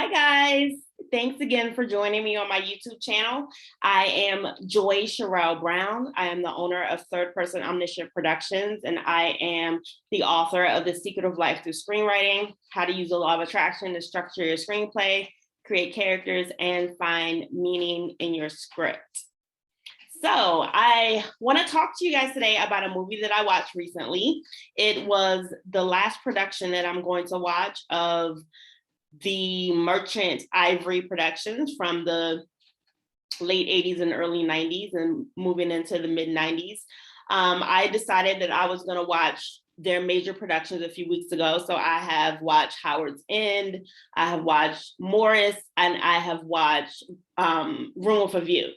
Hi guys, thanks again for joining me on my YouTube channel. I am Joy Cheriel Brown. I am the owner of Third Person Omniscient Productions, and I am the author of The Secret of Life Through Screenwriting, How to Use the Law of Attraction to Structure Your Screenplay, Create Characters, and Find Meaning in Your Script. So I want to talk to you guys today about a movie that I watched recently. It was the last production that I'm going to watch of the Merchant Ivory productions from the late 80s and early 90s and moving into the mid 90s. I decided that I was going to watch their major productions a few weeks ago. So I have watched Howard's End, I have watched Morris, and I have watched Room with a View.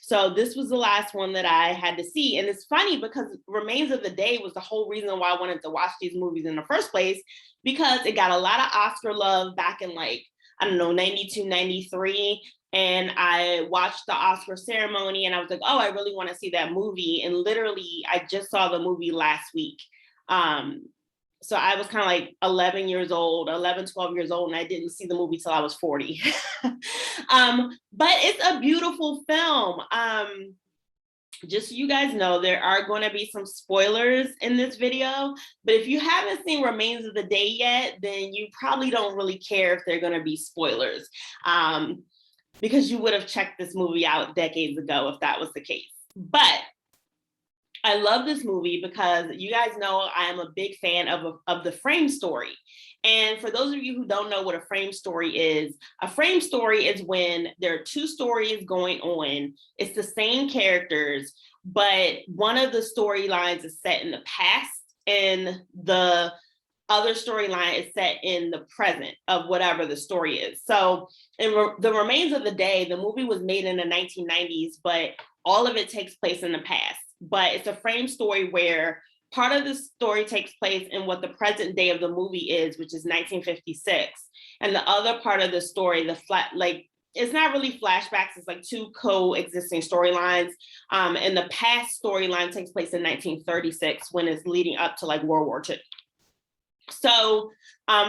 So this was the last one that I had to see. And it's funny because Remains of the Day was the whole reason why I wanted to watch these movies in the first place, because it got a lot of Oscar love back in 92, 93. And I watched the Oscar ceremony and I was like, oh, I really want to see that movie. And literally, I just saw the movie last week. So I was kind of like 11, 12 years old, and I didn't see the movie till I was 40. But it's a beautiful film. Just so you guys know, there are going to be some spoilers in this video, but if you haven't seen Remains of the Day yet, then you probably don't really care if they're going to be spoilers, because you would have checked this movie out decades ago if that was the case. But I love this movie because you guys know I am a big fan of the frame story. And for those of you who don't know what a frame story is when there are two stories going on. It's the same characters, but one of the storylines is set in the past and the other storyline is set in the present of whatever the story is. So in The Remains of the Day, the movie was made in the 1990s, but all of it takes place in the past. But it's a frame story where part of the story takes place in what the present day of the movie is, which is 1956. And the other part of the story, it's not really flashbacks, it's like two coexisting storylines. And the past storyline takes place in 1936 when it's leading up to World War II. So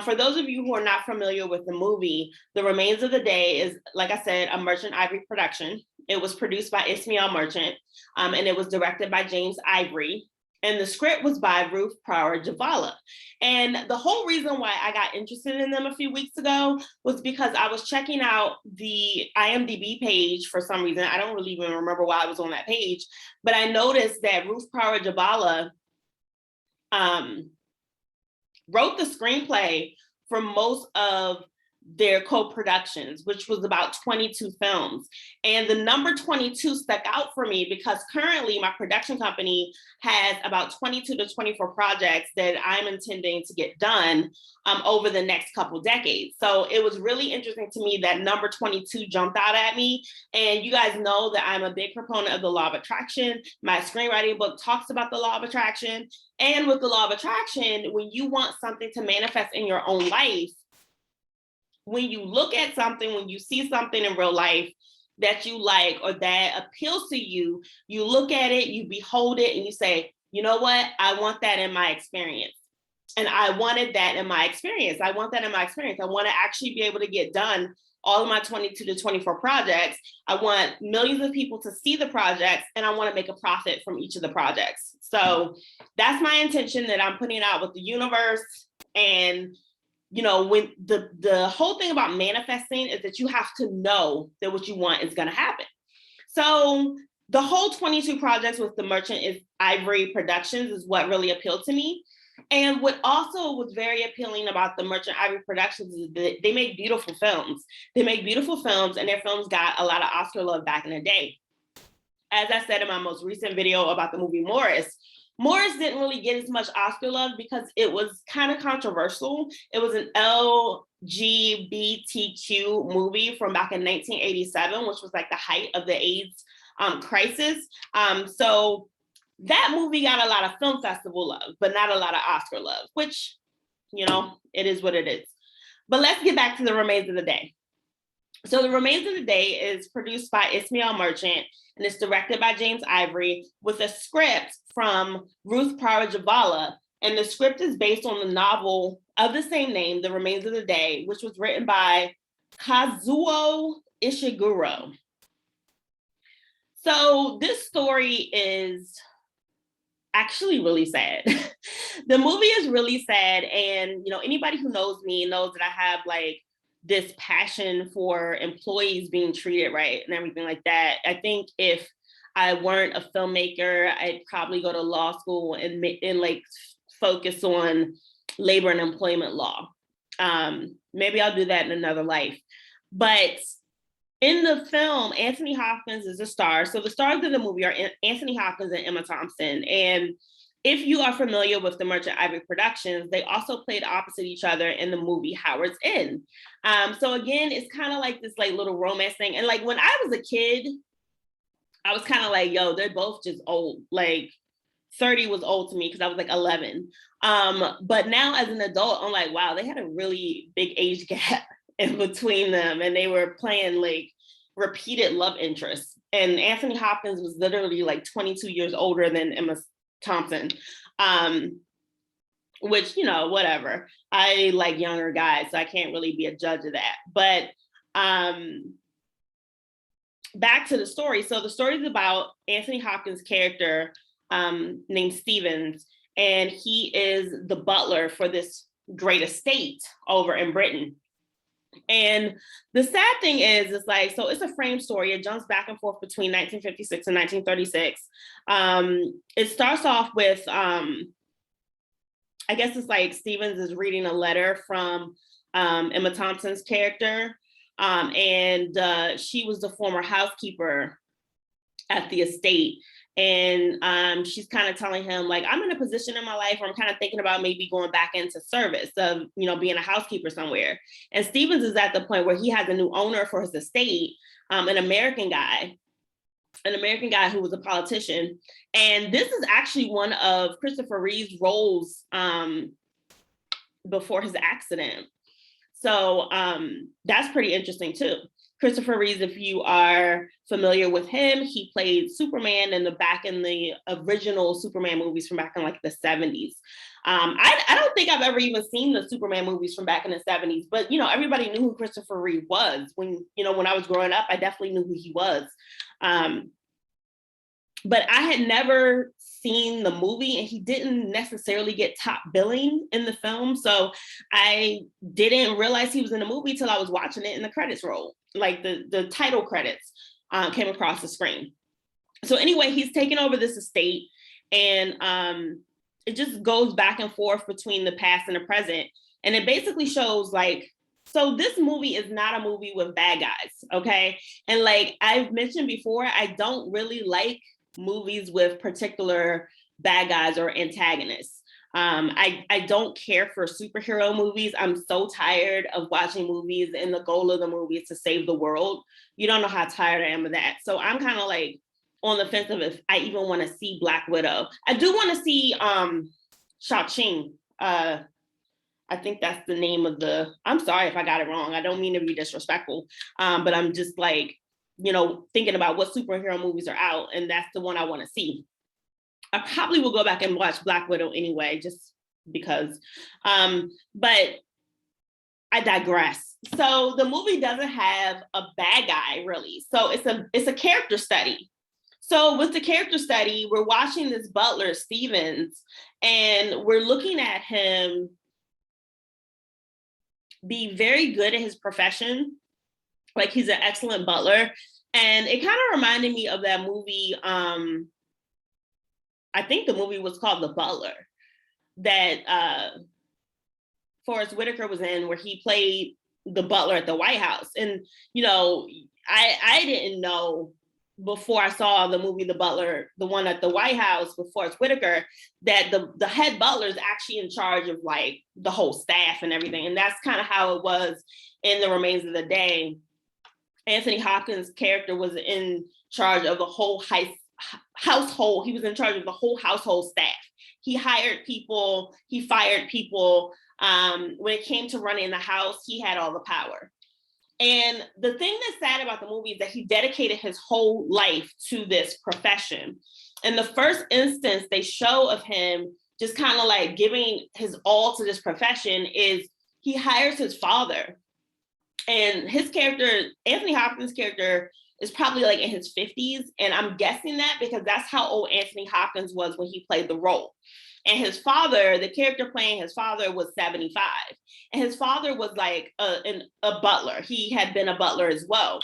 for those of you who are not familiar with the movie, The Remains of the Day is, like I said, a Merchant Ivory production. It was produced by Ismail Merchant, and it was directed by James Ivory. And the script was by Ruth Power Javala. And the whole reason why I got interested in them a few weeks ago was because I was checking out the IMDb page for some reason. I don't really even remember why I was on that page, but I noticed that Ruth Power Javala wrote the screenplay for most of their co-productions, which was about 22 films. And the number 22 stuck out for me because currently my production company has about 22 to 24 projects that I'm intending to get done over the next couple decades. So it was really interesting to me that number 22 jumped out at me. And you guys know that I'm a big proponent of the law of attraction. My screenwriting book talks about the law of attraction. And with the law of attraction, when you want something to manifest in your own life, when you look at something, when you see something in real life that you like or that appeals to you, you look at it, you behold it, and you say, you know what? I want that in my experience. And I wanted that in my experience. I want that in my experience. I want to actually be able to get done all of my 22 to 24 projects. I want millions of people to see the projects, and I want to make a profit from each of the projects. So that's my intention that I'm putting out with the universe. And when the whole thing about manifesting is that you have to know that what you want is going to happen. So the whole 22 projects with the Merchant Ivory Productions is what really appealed to me. And what also was very appealing about the Merchant Ivory Productions is that they make beautiful films. They make beautiful films, and their films got a lot of Oscar love back in the day. As I said in my most recent video about the movie Morris didn't really get as much Oscar love because it was kind of controversial. It was an LGBTQ movie from back in 1987, which was like the height of the AIDS crisis. So that movie got a lot of film festival love, but not a lot of Oscar love, which, it is what it is. But let's get back to The Remains of the Day. So The Remains of the Day is produced by Ismail Merchant, and it's directed by James Ivory with a script from Ruth Power Javala. And the script is based on the novel of the same name, The Remains of the Day, which was written by Kazuo Ishiguro. So this story is actually really sad. The movie is really sad. And, anybody who knows me knows that I have like this passion for employees being treated right and everything like that. I think if I weren't a filmmaker, I'd probably go to law school and like focus on labor and employment law. Maybe I'll do that in another life. But in the film, Anthony Hopkins is a star. So the stars of the movie are Anthony Hopkins and Emma Thompson. And if you are familiar with the Merchant Ivory Productions, they also played opposite each other in the movie Howard's End. So again, it's kind of like this like little romance thing. And like when I was a kid, I was kind of like, yo, they're both just old. Like 30 was old to me because I was like 11. But now as an adult, I'm like, wow, they had a really big age gap in between them, and they were playing like repeated love interests. And Anthony Hopkins was literally like 22 years older than Emma Thompson, which, whatever. I like younger guys, so I can't really be a judge of that. But back to the story. So the story is about Anthony Hopkins' character named Stevens, and he is the butler for this great estate over in Britain. And the sad thing is, it's like, so it's a frame story. It jumps back and forth between 1956 and 1936. It starts off with, I guess it's like Stevens is reading a letter from Emma Thompson's character. And she was the former housekeeper at the estate. And she's kind of telling him, like, I'm in a position in my life where I'm kind of thinking about maybe going back into service of, being a housekeeper somewhere. And Stevens is at the point where he has a new owner for his estate, an American guy who was a politician. And this is actually one of Christopher Reeve's roles before his accident. So that's pretty interesting too. Christopher Reeve, if you are familiar with him, he played Superman in the original Superman movies from back in like the 70s. I don't think I've ever even seen the Superman movies from back in the 70s, but everybody knew who Christopher Reeve was. When I was growing up, I definitely knew who he was. But I had never seen the movie, and he didn't necessarily get top billing in the film. So I didn't realize he was in the movie till I was watching it in the credits roll, like the title credits came across the screen. So anyway, he's taken over this estate, and it just goes back and forth between the past and the present. And it basically shows like, so this movie is not a movie with bad guys, okay? And like I've mentioned before, I don't really like movies with particular bad guys or antagonists. I don't care for superhero movies. I'm so tired of watching movies and the goal of the movie is to save the world. You don't know how tired I am of that. So I'm kind of like on the fence of if I even want to see Black Widow. I do want to see Shao-Ching. I think that's the name of I'm sorry if I got it wrong. I don't mean to be disrespectful, but I'm just like, thinking about what superhero movies are out, and that's the one I want to see. I probably will go back and watch Black Widow anyway, just because. But I digress. So the movie doesn't have a bad guy really. So it's a character study. So with the character study, we're watching this butler, Stevens, and we're looking at him be very good at his profession. Like he's an excellent butler. And it kind of reminded me of that movie. I think the movie was called The Butler that Forrest Whitaker was in, where he played the butler at the White House. And, I didn't know before I saw the movie The Butler, the one at the White House with Forrest Whitaker, that the head butler is actually in charge of like the whole staff and everything. And that's kind of how it was in The Remains of the Day. Anthony Hopkins' character was in charge of the whole household. He was in charge of the whole household staff. He hired people, he fired people. When it came to running the house, he had all the power. And the thing that's sad about the movie is that he dedicated his whole life to this profession. And the first instance they show of him just kind of like giving his all to this profession is he hires his father And his character, Anthony Hopkins' character, is probably like in his 50s. And I'm guessing that because that's how old Anthony Hopkins was when he played the role. And his father, the character playing his father, was 75. And his father was like a butler. He had been a butler as well.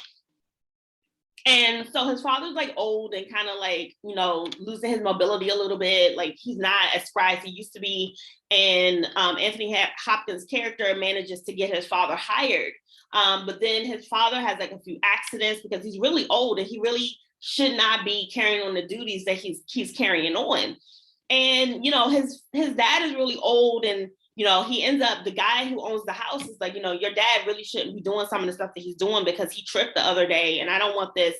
And so his father's like old and kind of like, you know, losing his mobility a little bit. Like he's not as spry as he used to be. And Anthony Hopkins' character manages to get his father hired. But then his father has like a few accidents because he's really old and he really should not be carrying on the duties that he's carrying on. And, you know, his dad is really old and, you know, he ends up, the guy who owns the house is like, you know, your dad really shouldn't be doing some of the stuff that he's doing because he tripped the other day. And I don't want this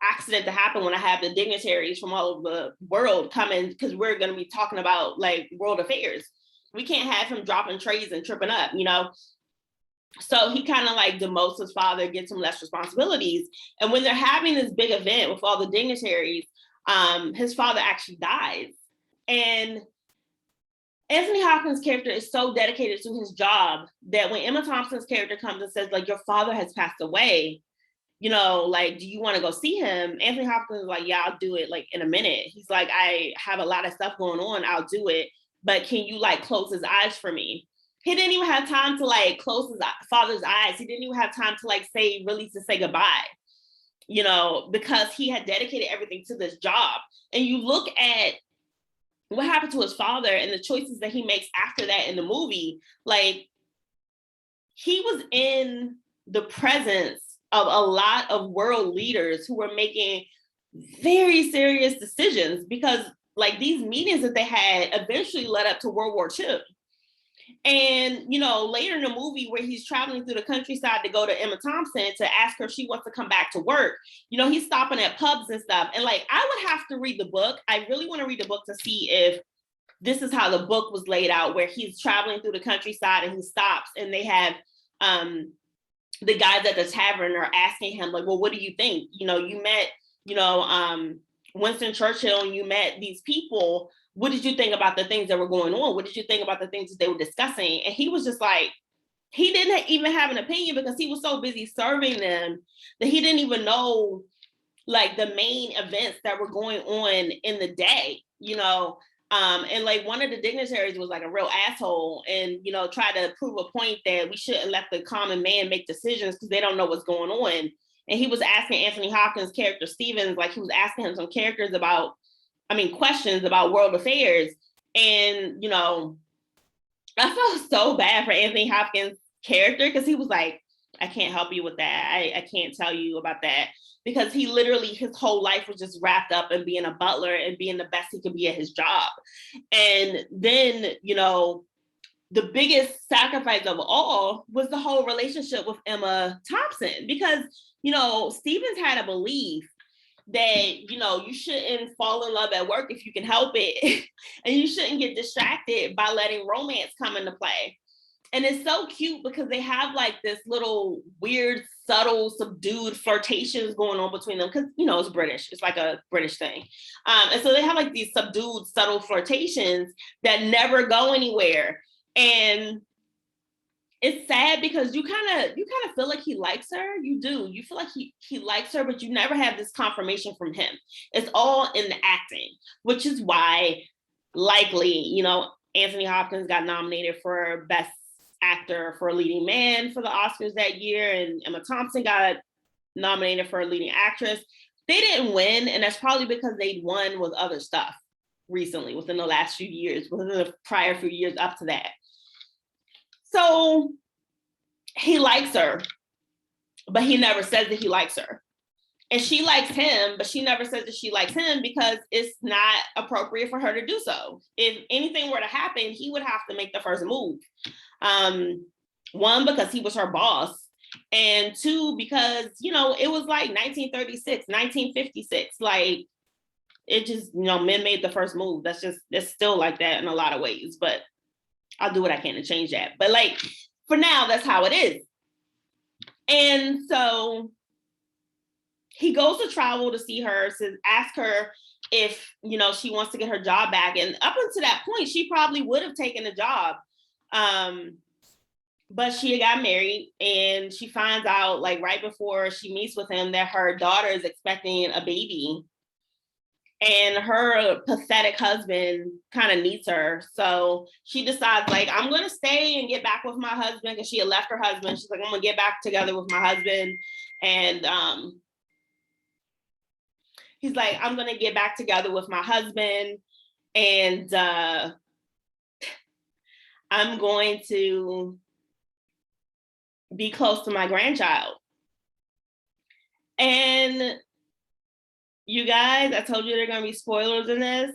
accident to happen when I have the dignitaries from all over the world coming because we're going to be talking about like world affairs. We can't have him dropping trays and tripping up, you know? So he kind of like demotes his father, gets him less responsibilities. And when they're having this big event with all the dignitaries, his father actually dies. And Anthony Hopkins' character is so dedicated to his job that when Emma Thompson's character comes and says, like, your father has passed away, you know, like, do you want to go see him? Anthony Hopkins is like, yeah, I'll do it like in a minute. He's like, I have a lot of stuff going on. I'll do it. But can you like close his eyes for me? He didn't even have time to like close his father's eyes. He didn't even have time to like really to say goodbye, you know, because he had dedicated everything to this job. And you look at what happened to his father and the choices that he makes after that in the movie, like he was in the presence of a lot of world leaders who were making very serious decisions because like these meetings that they had eventually led up to World War II. And, you know, later in the movie where he's traveling through the countryside to go to Emma Thompson to ask her if she wants to come back to work, you know, he's stopping at pubs and stuff. And like, I would have to read the book. I really want to read the book to see if this is how the book was laid out, where he's traveling through the countryside and he stops and they have the guys at the tavern are asking him like, well, what do you think? You know, you met, you know, Winston Churchill and you met these people. What did you think about the things that were going on? What did you think about the things that they were discussing? And he was just like, he didn't even have an opinion because he was so busy serving them that he didn't even know like the main events that were going on in the day, you know? And like one of the dignitaries was like a real asshole and, you know, tried to prove a point that we shouldn't let the common man make decisions because they don't know what's going on. And he was asking Anthony Hopkins' character Stevens, like he was asking him some questions about world affairs. And, you know, I felt so bad for Anthony Hopkins' character because he was like, I can't help you with that. I can't tell you about that. Because he literally, his whole life was just wrapped up in being a butler and being the best he could be at his job. And then, you know, the biggest sacrifice of all was the whole relationship with Emma Thompson. Because, you know, Stevens had a belief that, you know, you shouldn't fall in love at work if you can help it. And you shouldn't get distracted by letting romance come into play. And it's so cute because they have like this little weird, subtle, subdued flirtations going on between them. Because, you know, it's British. It's like a British thing. And so they have like these subdued, subtle flirtations that never go anywhere. And it's sad because you kind of feel like he likes her. You do. You feel like he likes her, but you never have this confirmation from him. It's all in the acting, which is why likely, you know, Anthony Hopkins got nominated for Best Actor for a Leading Man for the Oscars that year, and Emma Thompson got nominated for a Leading Actress. They didn't win, and that's probably because they'd won with other stuff recently, within the last few years, within the prior few years up to that. So he likes her, but he never says that he likes her. And she likes him, but she never says that she likes him because it's not appropriate for her to do so. If anything were to happen, he would have to make the first move. One, because he was her boss. And two, because, you know, it was like 1936, 1956. Like, it just, you know, men made the first move. It's still like that in a lot of ways. But I'll do what I can to change that. But like, for now, that's how it is. And so he goes to travel to see her, to ask her if, you know, she wants to get her job back. And up until that point, she probably would have taken the job. but she got married, and she finds out like right before she meets with him that her daughter is expecting a baby. And her pathetic husband kind of needs her. So she decides, like, I'm going to stay and get back with my husband, because she had left her husband. She's like, I'm going to get back together with my husband. And he's like, I'm going to get back together with my husband. And I'm going to be close to my grandchild. And you guys, I told you there are going to be spoilers in this.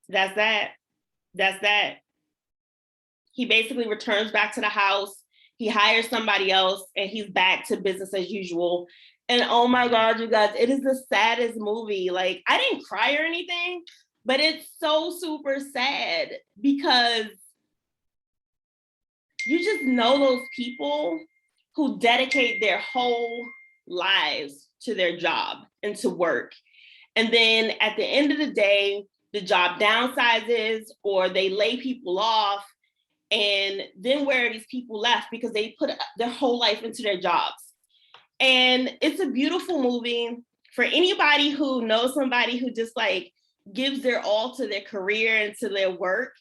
That's that. That's that. He basically returns back to the house. He hires somebody else, and he's back to business as usual. And oh my God, you guys, it is the saddest movie. Like, I didn't cry or anything, but it's so super sad, because you just know those people who dedicate their whole lives to their job and to work. And then at the end of the day, the job downsizes or they lay people off. And then where are these people left? Because they put their whole life into their jobs. And it's a beautiful movie for anybody who knows somebody who just like gives their all to their career and to their work,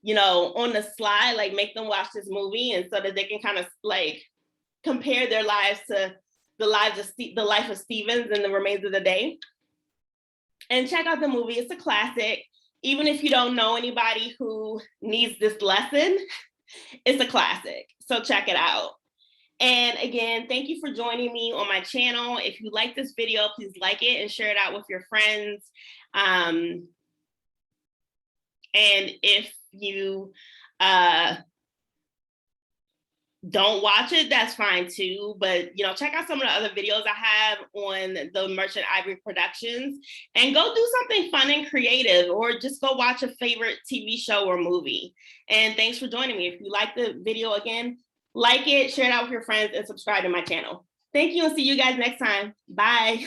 you know, on the slide, like make them watch this movie, and so that they can kind of like compare their lives to the life of Stevens and the remains of the day. And check out the movie. It's a classic. Even if you don't know anybody who needs this lesson, it's a classic. So check it out. And again, thank you for joining me on my channel. If you like this video, please like it and share it out with your friends. And if you don't watch it, that's fine too. But, you know, check out some of the other videos I have on the Merchant Ivory Productions, and go do something fun and creative, or just go watch a favorite TV show or movie. And thanks for joining me. If you like the video, again, like it, share it out with your friends, and subscribe to my channel. Thank you, and see you guys next time. Bye.